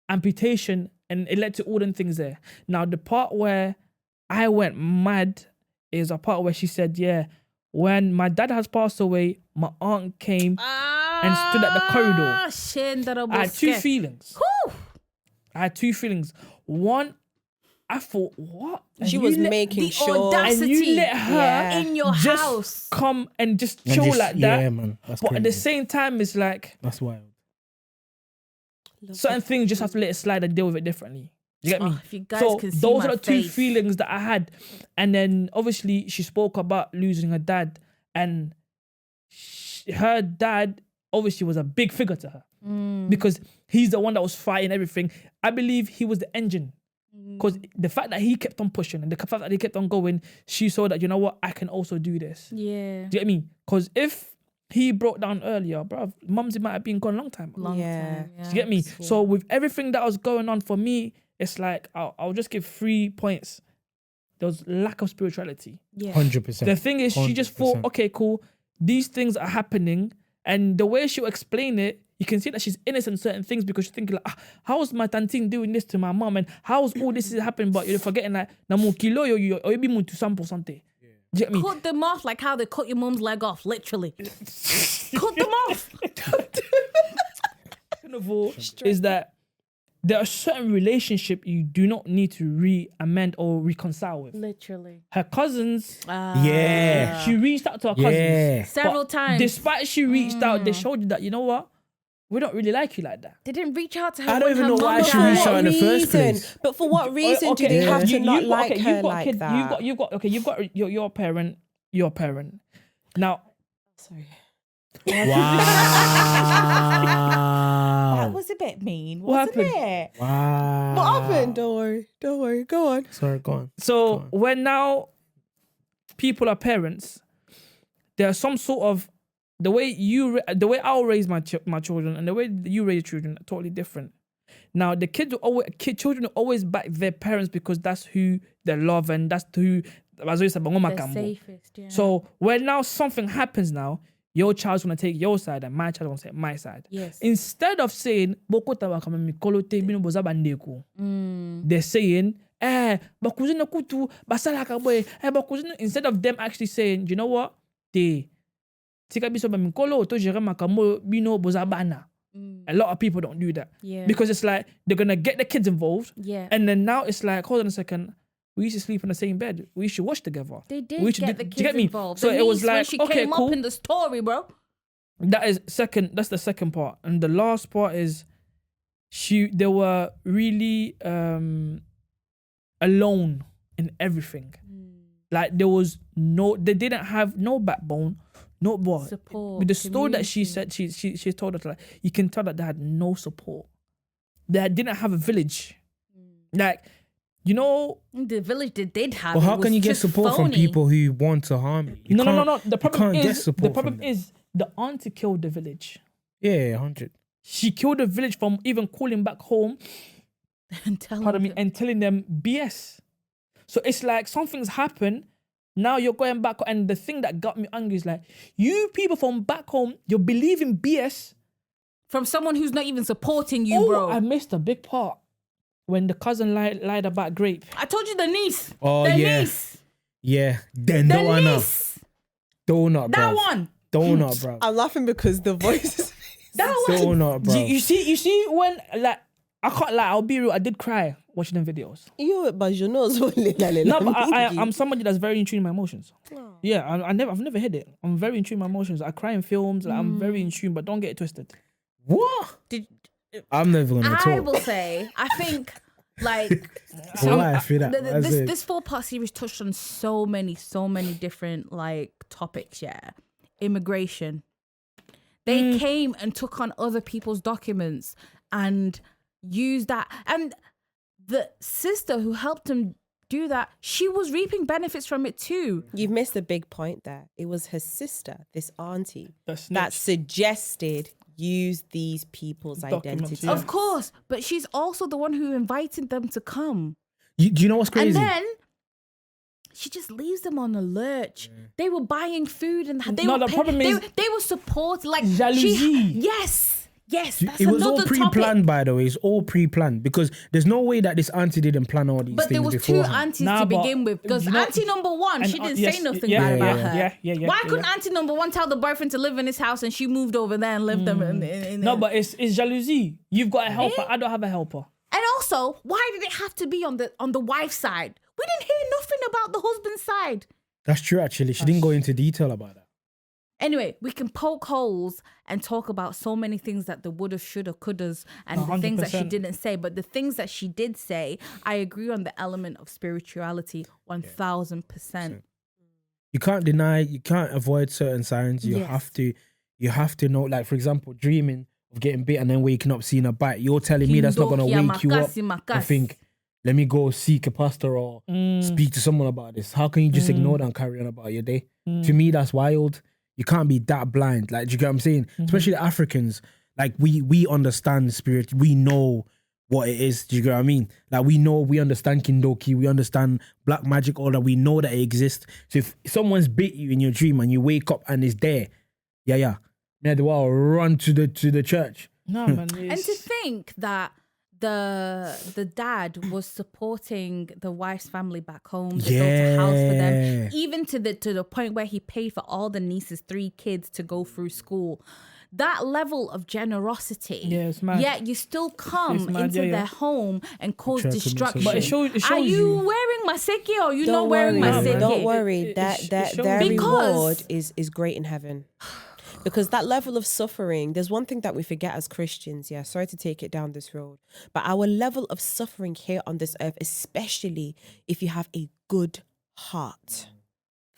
amputation And it led to all them things there. Now, the part where I went mad is a part where she said, yeah, when my dad has passed away, my aunt came and stood at the corridor. I had two feelings. I had two feelings. One, I thought, what? And she was making sure. And you let her in your just house come and just chill like that. Yeah, man. That's but crazy. at the same time, it's like... That's wild. Certain things just have to let it slide and deal with it differently. You get me? If you guys So can see those my are the two face. feelings that I had. And then obviously she spoke about losing her dad, and her dad obviously was a big figure to her because he's the one that was fighting everything. I believe he was the engine. Because the fact that he kept on pushing and the fact that he kept on going, she saw that, you know what, I can also do this. Yeah. Do you get me? Because if he broke down earlier, bro, Mumsy might have been gone a long time. Long time. Do you get me? So with everything that was going on for me, it's like, I'll just give 3 points. There was lack of spirituality. Yeah. 100%. The thing is, she just thought, okay, cool, these things are happening. And the way she'll explain it, you can see that she's innocent in certain things because she's thinking like, how is my tantine doing this to my mom? And how is all this is happening? But you're forgetting like, namu kilo yo be muntu sample sante. Do you get me? Cut them off like how they cut your mum's leg off, literally. Cut them off. Second of all, is that there are certain relationships you do not need to re-amend or reconcile with. Literally. Her cousins, Yeah. she reached out to her cousins. Yeah. Several But times. Despite she reached out, they showed you that, you know what? We don't really like you like that. They didn't reach out to her. I don't when even her know why mum she died. reached out in the first place. But for what reason do they have to not like her like that? You've got your parent. Now, Sorry. Wow. That was a bit mean, What wasn't happened? it? Wow. What happened? Don't worry. Go on. Sorry, go on. so when now people are parents, there's some sort of the way I'll raise my children and the way you raise children are totally different. Now the children will always back their parents because that's who they love and that's who The safest, yeah. So when now something happens now, your child's gonna take your side and my child's gonna take my side. Yes. Instead of saying they're saying instead of them actually saying, you know what? A lot of people don't do that. Yeah. Because it's like they're gonna get the kids involved. Yeah. And then now it's like, hold on a second, we used to sleep in the same bed. We should watch together. They did We should get do- the do you get kids me? involved. So The it was niece, when like, she okay, came cool. up in the story, bro. That's the second part. And the last part is they were really alone in everything. Like they didn't have no backbone, no what. Support, With the story that she community. said, she told us, like, you can tell that they had no support. They didn't have a village. Like, you know, The village they did have. Well, it how was can you get just support from phony. people who want to harm you? no. The you problem can't get is support the from problem them. is the auntie killed the village. Yeah, 100. She killed the village from even calling back home, And telling pardon me, them- and telling them BS. So it's like something's happened. Now you're going back, and the thing that got me angry is like, you people from back home, you're believing BS. from someone who's not even supporting you, bro. I missed a big part when the cousin lied about grape. I told you the niece. Oh, the yeah. niece. Yeah. Then The donut. niece. Donut, bro. That one. Donut, bro. I'm laughing because the voice. That one. Donut, bro. You see when, like, I can't lie, I'll be real, I did cry watching them videos. But you know, No, but I'm somebody that's very in tune with my emotions. Yeah, I've never hid it. I'm very in tune with my emotions. I cry in films. Like, I'm very in tune, but don't get it twisted. What? Did- I'm never gonna talk. I will say, I think, like, So why I feel that? this 4-part series touched on so many different like topics. Yeah, immigration. They came and took on other people's documents and used that. And the sister who helped him do that, she was reaping benefits from it too. You've missed a big point there. It was her sister, this auntie, The snitch. that suggested use these people's Documents, identities. yeah. Of course, but she's also the one who invited them to come. Do you know what's crazy? And then she just leaves them on a lurch. They were buying food and they No, were the problem is- they were supporting, like Jalousie. Yes, Yes, that's It was all another pre-planned, topic. by the way. It's all pre-planned because there's no way that this auntie didn't plan all these But things there was beforehand. two aunties Nah, to but begin with. Because you know- auntie number one, she didn't say nothing yeah, bad yeah, about yeah, her. yeah, Why couldn't yeah. auntie number one tell the boyfriend to live in his house and she moved over there and lived them in No, but it's jalousie. You've got a helper. I don't have a helper. And also, why did it have to be on the wife's side? We didn't hear nothing about the husband's side. That's true, actually. She didn't go into detail about that. Anyway, we can poke holes and talk about so many things that the woulda, shoulda, couldas, and the things that she 100%. didn't say. But the things that she did say, I agree on the element of spirituality 1000%. You can't deny, you can't avoid certain signs. You have to know, like, for example, dreaming of getting bit and then waking up seeing a bite. You're telling me that's not going to wake you up and think, let me go seek a pastor or speak to someone about this. How can you just ignore that and carry on about your day? To me, that's wild. You can't be that blind. Like, do you get what I'm saying? Especially the Africans. Like, we understand spirit. We know what it is. Do you get what I mean? Like, we understand Kindoki. We understand black magic, all that. We know that it exists. So if someone's bit you in your dream and you wake up and it's there, yeah, they will run to the church. No, man. And to think that the dad was supporting the wife's family back home. They built a house for them, even to the point where he paid for all the nieces' 3 kids to go through school. That level of generosity, it's mad. yet you still come mad, into yeah. their home and cause Try to destruction. But it shows Are you you- wearing maseke or you not Don't wearing worry, maseke? don't worry. It Their shows- reward is great in heaven. Because that level of suffering, there's one thing that we forget as Christians, sorry to take it down this road, but our level of suffering here on this earth, especially if you have a good heart,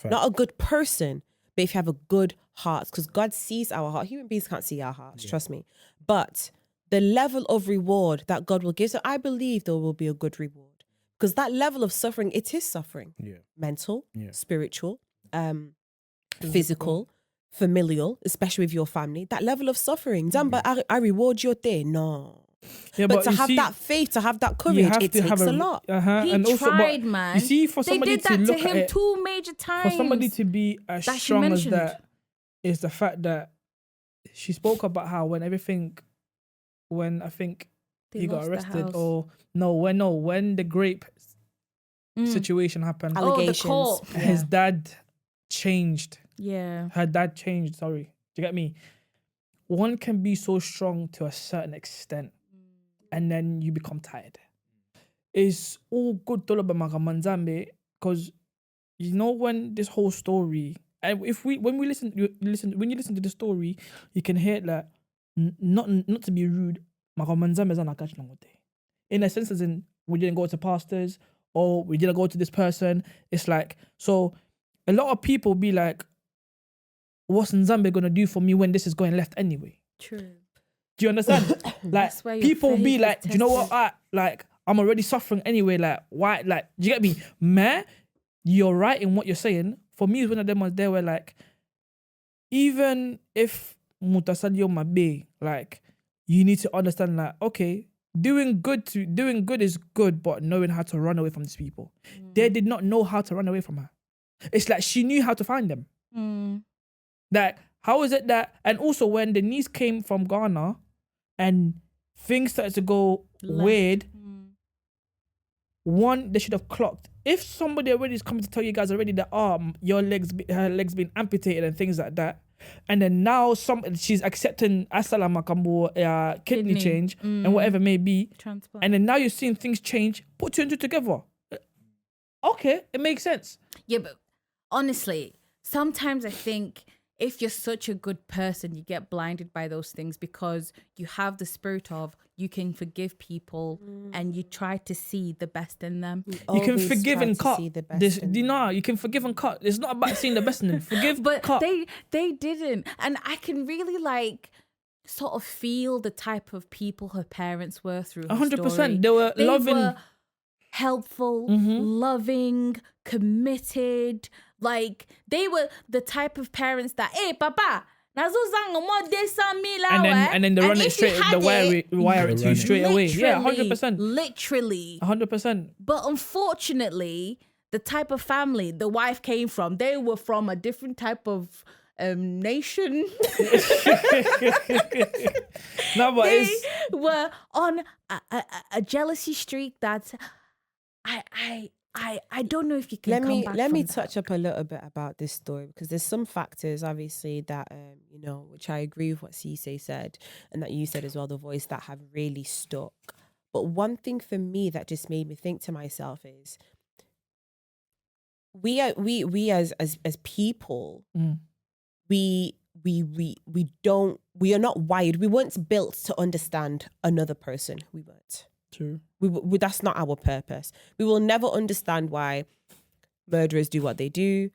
not a good person, but if you have a good heart, because God sees our heart. Human beings can't see our hearts, trust me. But the level of reward that God will give, so I believe there will be a good reward. Because that level of suffering, it is suffering. Mental, spiritual, physical, familial, especially with your family. That level of suffering. But I reward your day. No. Yeah, but to you have see- that faith, to have that you courage, have it to takes have a lot. He and also, tried, but man. You see, for They somebody did that to look to at him it, 2 major times. for somebody to be as that she strong as mentioned. that, is the fact that she spoke about how when I think They he got lost the arrested, house. or when the grape situation happened, Oh, the Allegations. court. his dad changed. Yeah. Her dad changed. Sorry, do you get me? One can be so strong to a certain extent, and then you become tired. It's all good, because you know when this whole story, and when you listen to the story, you can hear it like not to be rude, in a sense as in we didn't go to pastors or we didn't go to this person. It's like, so a lot of people be like, what's Nzambe gonna do for me when this is going left anyway? True. Do you understand? Like where your people be faith like, is do you know what? tested. I'm already suffering anyway. Like why? Like, do you get me? Man, you're right in what you're saying. For me, it's one of them ones there where like, even if mutasadio mabe, like you need to understand that okay, doing good is good, but knowing how to run away from these people. They did not know how to run away from her. It's like she knew how to find them. Like, how is it that, and also when the niece came from Ghana and things started to go weird, one, they should have clocked. If somebody already is coming to tell you guys already that her legs been amputated and things like that, and then now she's accepting kidney change and whatever it may be, Transplant. and then now you're seeing things change, put 2 and 2 together. Okay, it makes sense. Yeah, but honestly, sometimes I think if you're such a good person, you get blinded by those things because you have the spirit of you can forgive people and you try to see the best in them. You can forgive and cut. You can forgive and cut. It's not about seeing the best in them. Forgive, But cut. they didn't. And I can really like sort of feel the type of people her parents were through her 100%. story. They were loving. Were helpful, loving, committed. Like they were the type of parents that, hey, papa, and then they run it straight, wire it to you straight away. Yeah, 100%. Literally. 100%. But unfortunately, the type of family the wife came from, they were from a different type of nation. No, but They it's were on a jealousy streak that I don't know if you can come back let me from that. touch up a little bit about this story, because there's some factors obviously that which I agree with what Cisse said and that you said as well, the voice, that have really stuck. But one thing for me that just made me think to myself is we as people, we are not wired. We weren't built to understand another person. We weren't. true. We that's not our purpose. We will never understand why murderers do what they do,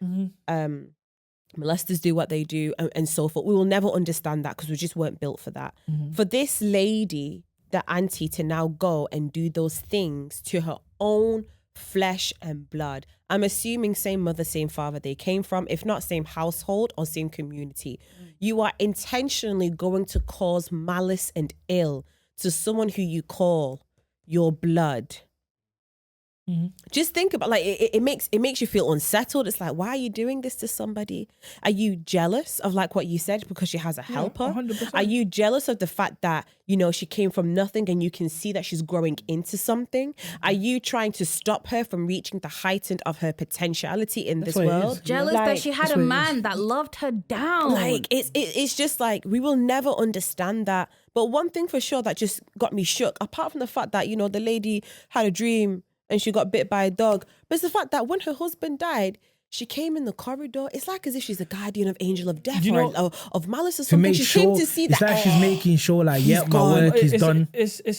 molesters do what they do, and so forth. We will never understand that because we just weren't built for that. For this lady, the auntie, to now go and do those things to her own flesh and blood. I'm assuming same mother, same father they came from, if not same household or same community. You are intentionally going to cause malice and ill to someone who you call your blood. Just think about, like, it makes you feel unsettled. It's like, why are you doing this to somebody? Are you jealous of, like what you said, because she has a helper? 100%. Are you jealous of the fact that, she came from nothing and you can see that she's growing into something? Are you trying to stop her from reaching the heightened of her potentiality in this what it world? is. Jealous that she had a man that loved her down. Like, it's just like, we will never understand that. But one thing for sure that just got me shook, apart from the fact that, the lady had a dream and she got bit by a dog, but it's the fact that when her husband died, she came in the corridor. It's like as if she's a guardian of angel of death of malice or something. She came to see it's that. like she's making sure, like, yeah, my gone. work is done. It's a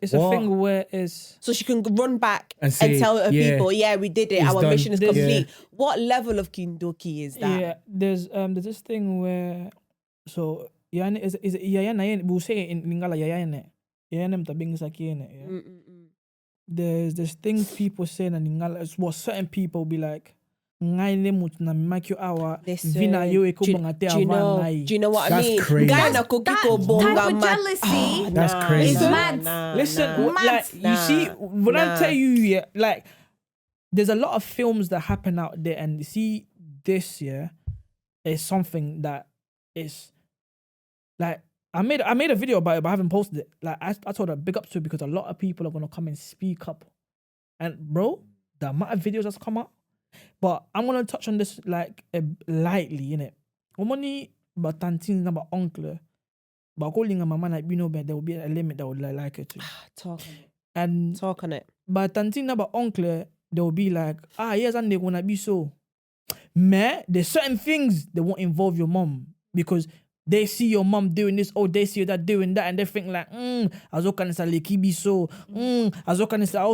thing where it's So she can run back And say, tell her yeah, people, yeah, we did it. it's Our done. mission is complete. Yeah. What level of kindoki is that? yeah. There's this thing where so yani is yana we'll say in Lingala yana tabing sakine. There's things people say in Lingala. It's what certain people be like. Listen, Do you know what I That's mean? crazy. That type of jealousy. That's crazy. It's mad. Listen, like you see, when I tell you, like there's a lot of films that happen out there, and you see this is something that is like I made a video about it, but I haven't posted it. Like I told her big up to it because a lot of people are gonna come and speak up, and bro, the amount of videos that's come out. But I'm gonna touch on this like lightly, innit? Omoni but tantin about uncle, but calling a mama like there will be a limit that would like it to. Talk on it. And Talk on it. but tantin about uncle, they will be like, yes, and they're gonna be so. Man, there's certain things that won't involve your mom because they see your mom doing this, they see that doing that, and they think like, azokan sa lekibi so, azokan sa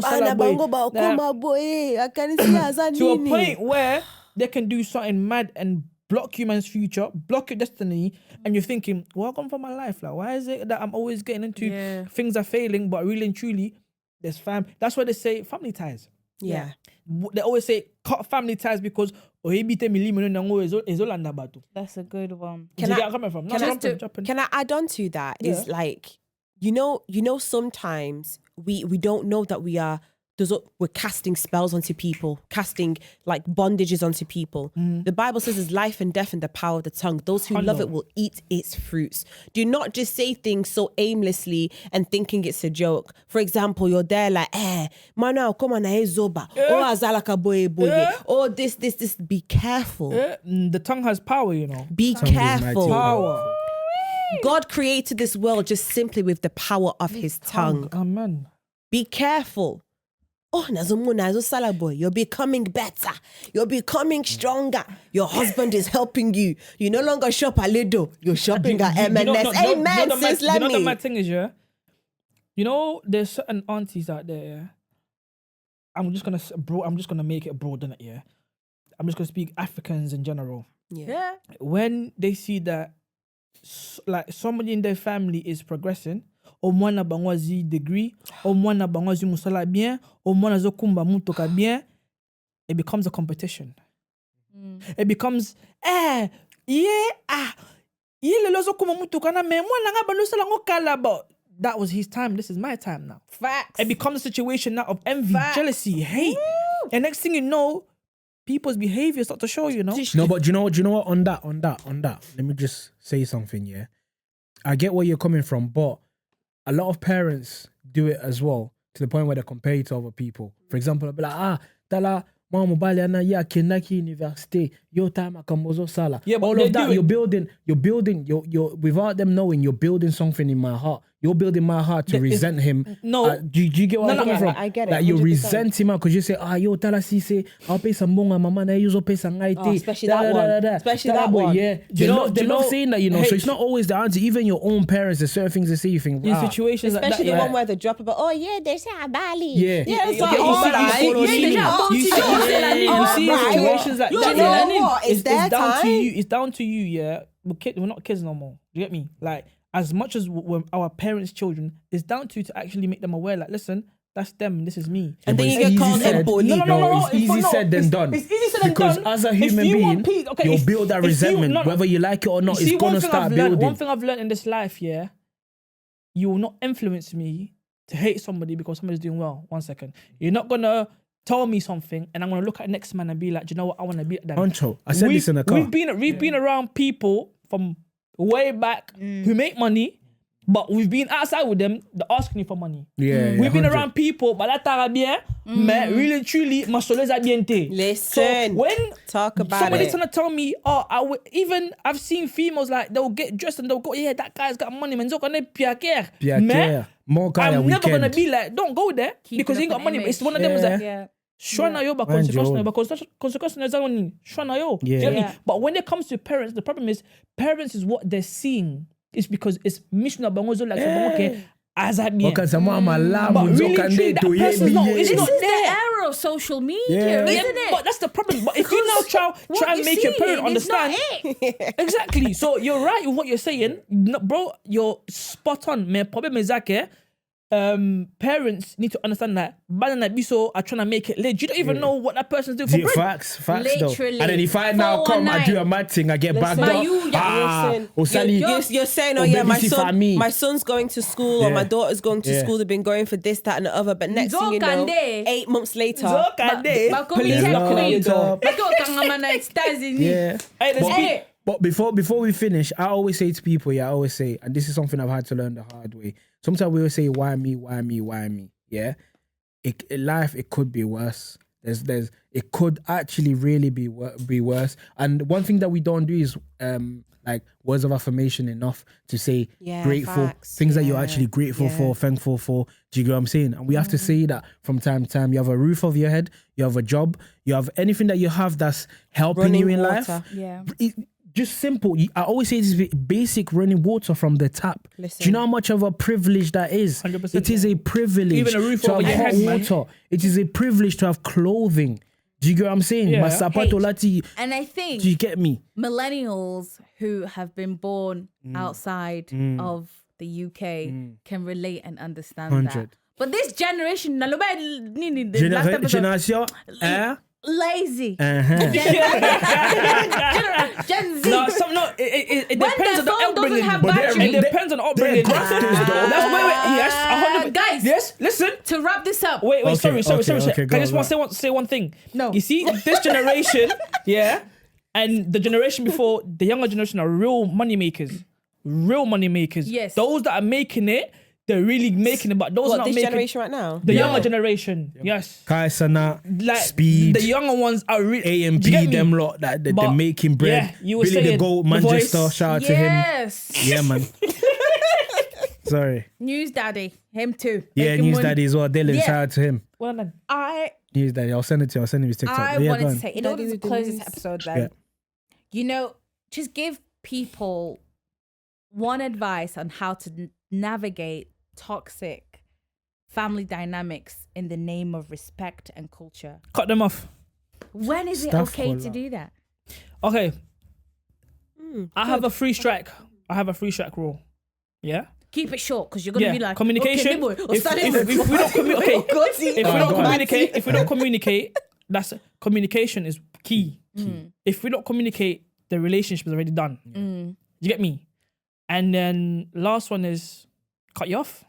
to a point where they can do something mad and block you man's future, block your destiny, and you're thinking, welcome for my life. Like, why is it that I'm always getting into things are failing, but really and truly, there's that's why they say family ties. Yeah. They always say cut family ties because That's a good one. Can I add on to that? Yeah. Is like, sometimes we don't know that we're casting spells onto people, casting like bondages onto people. The Bible says there's life and death in the power of the tongue. Those who love it will eat its fruits. Do not just say things so aimlessly and thinking it's a joke. For example, you're there like, mana come on, zoba, azalaka boye. Oh, this. Be careful. The tongue has power, Be careful. Power. God created this world just simply with the power of his tongue. Amen. Be careful. Oh, boy, you're becoming better. You're becoming stronger. Your husband is helping you. You no longer shop at Lido. You're shopping at M&S. Amen, sis, let me. You know my thing is, there's certain aunties out there, I'm just gonna make it broad, innit, I'm just gonna speak Africans in general. Yeah. When they see that, like, somebody in their family is progressing, au mwana bangwazi degree, au mwana bangwazi musala bien, au mwana zokumba mutoka bien, it becomes a competition. It becomes, lelo zokumba mutoka na me mwana nga balusala ngo kalabo. That was his time. This is my time now. Facts. It becomes a situation now of envy, jealousy, hate. And next thing you know, people's behavior start to show, you know. No, but do you know what? On that. Let me just say something. Yeah, I get where you're coming from, but a lot of parents do it as well to the point where they compare you to other people. For example, I'll be like, tala. Mama bali ana ya kinaki university yo time akamozo sala. Yeah, but all of that you're building you're without them knowing you're building something in my heart. You're building my heart to resent him. No, do you get what I'm coming from? I get it. Like you 100%. resent him because you say, yo tala si say I'll pay some monga mama na use pay some IT. Especially that one. Especially that one. Yeah, they love saying that, you know. So it's not always the answer. Even your own parents, there's certain things they say you think, in situations like that, especially the one where they drop about, oh yeah, they say Bali. Yeah, it's like, all right. You see situations like that. You know what? It's their down time. to you. It's down to you. Yeah, we're not kids no more. Do you get me? Like, as much as we're our parents' children, it's down to you to actually make them aware. Like, listen, that's them. This is me. And then you get called a bully. No, it's easy said than done. It's easy said than because done. as a human being, you'll build that resentment, whether you like it or not. It's gonna start building. One thing I've learned in this life, yeah, you will not influence me to hate somebody because somebody's doing well. 1 second, you're not gonna tell me something, and I'm gonna look at the next man and be like, do you know what? I want to be at them. Ancho, I said this in the car. We've been around people from way back who make money, but we've been outside with them. They're asking you for money. Yeah, we've been 100. around people, but la tara bien, mais really truly, ma soleil a bien te. Listen, so when talk about somebody's it. trying to tell me, even I've seen females like they'll get dressed and they'll go, yeah, that guy's got money, man. More guy I'm never weekend. gonna be like, don't go there because he ain't got money. It's one of them was like, shwana yo, but consequence na zani shwana yo. You know what I mean? But when it comes to parents, the problem is parents is what they're seeing. It's because it's mission bangozo like okay. As I mean, but really, truly, that person's not. It's not the there. era of social media, isn't it? But that's the problem. But if you now try and make your parent understand, exactly. So you're right with what you're saying, no, bro. You're spot on. My problem is that parents need to understand that banana biso are trying to make it lit. You don't even know what that person's doing for bread. Facts Literally. though. And then if I now come and do a mad thing, I get backed up. You're saying, oh yeah, my son's going to school or my daughter's going to school. They've been going for this, that, and the other. But next thing you know, 8 months later, police knocking on your door. Yeah. But before we finish, I always say to people, and this is something I've had to learn the hard way. Sometimes we always say, why me? Yeah. Life, it could be worse. It could actually really be worse. And one thing that we don't do is like words of affirmation enough to say grateful, things that you're actually grateful for, thankful for. Do you get what I'm saying? And we have to say that from time to time. You have a roof over your head, you have a job, you have anything that you have that's helping you in life. Yeah. Just simple. I always say this basic running water from the tap. Listen. Do you know how much of a privilege that is? 100%. It is a privilege Even a roof to over have your hot head, water. It is a privilege to have clothing. Do you get what I'm saying? Yeah. And I think do you get me? millennials who have been born outside of the UK can relate and understand 100. that. But this generation, lazy. Gen Z. It When depends their on the phone doesn't upbringing. have battery. It depends on upbringing. That's yes, 100%. Guys, yes, listen. To wrap this up, Wait, sorry. Okay, Can I just go want to say one thing? No. You see, this generation, and the generation before, the younger generation are real money makers. Yes. Those that are making it, they're really making it, but those not this making generation right now? the younger generation, yes. Kaisana, Like Speed, the younger ones are really AMP, them lot that they're making bread. You were Billy the saying Goat, The Manchester, Voice. shout out to him. yes. Yeah, man. Sorry. News Daddy, him too. Yeah, Making News money. Daddy as well. Dylan, Yeah. shout out to him. Well done. News Daddy, I'll send it to you. I'll send him his TikTok. I Yeah, wanted go to on. say, in order to close this episode, then, just give people one advice on how to navigate toxic family dynamics in the name of respect and culture. Cut them off. When is it Stuff okay for to love. do that? Okay. I have a free strike rule. Yeah. Keep it short because you're gonna be like communication. Okay, If we don't communicate, if we don't communicate, communication is key. If we don't communicate, the relationship is already done. You get me? And then last one is cut you off.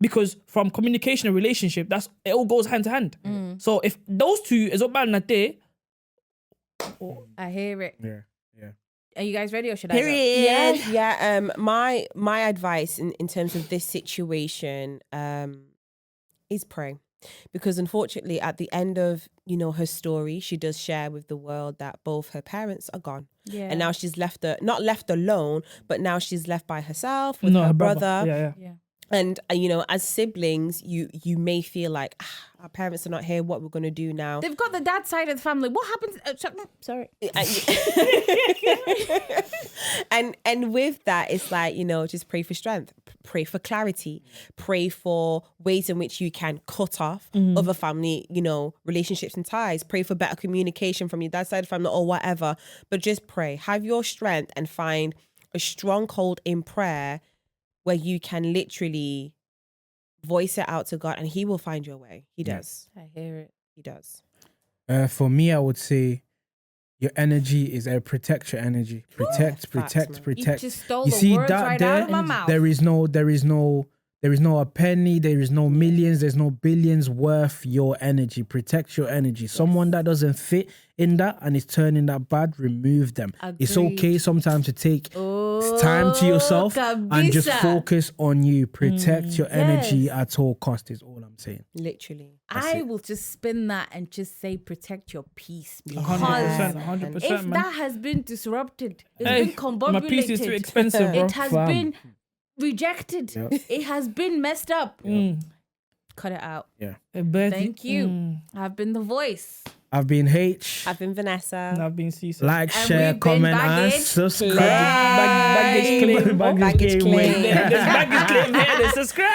Because from communication and relationship, it all goes hand to hand. So if those two is not bad in a day, I hear it. Yeah. Are you guys ready or should I go? Period. Yeah. My advice in terms of this situation is pray, because unfortunately, at the end of her story, she does share with the world that both her parents are gone. Yeah. And now she's not left alone, but now she's left by herself with her brother. Yeah. And as siblings, you may feel like our parents are not here. What we're gonna do now? They've got the dad side of the family. What happens? Sorry. And with that, it's like just pray for strength, pray for clarity, pray for ways in which you can cut off other family, relationships and ties. Pray for better communication from your dad's side of the family or whatever. But just pray, have your strength, and find a stronghold in prayer where you can literally voice it out to God, and He will find your way. He does. I hear it. He does. For me, I would say your energy is protect your energy. Protect. You just stole You the see words that right there? out of my mouth. There is no a penny, there is no millions, there's no billions worth your energy. Protect your energy. Someone that doesn't fit in that and is turning that bad, remove them. It's Agreed. okay sometimes to take time to yourself and just focus on you. Protect your energy at all costs is all I'm saying. Literally. I will just spin that and just say protect your peace. 100%. If man. that has been disrupted, it's Hey, been combobulated. my piece is too expensive, bro. It has Fam. been rejected. Yep. It has been messed up. Cut it out. Yeah. Thank you. I've been the voice. I've been H. I've been Vanessa. And I've been Cecil. Like, And share, we've been comment, and baggage. subscribe. Baggage claim. Baggage claim. There's baggage claim here. Subscribe.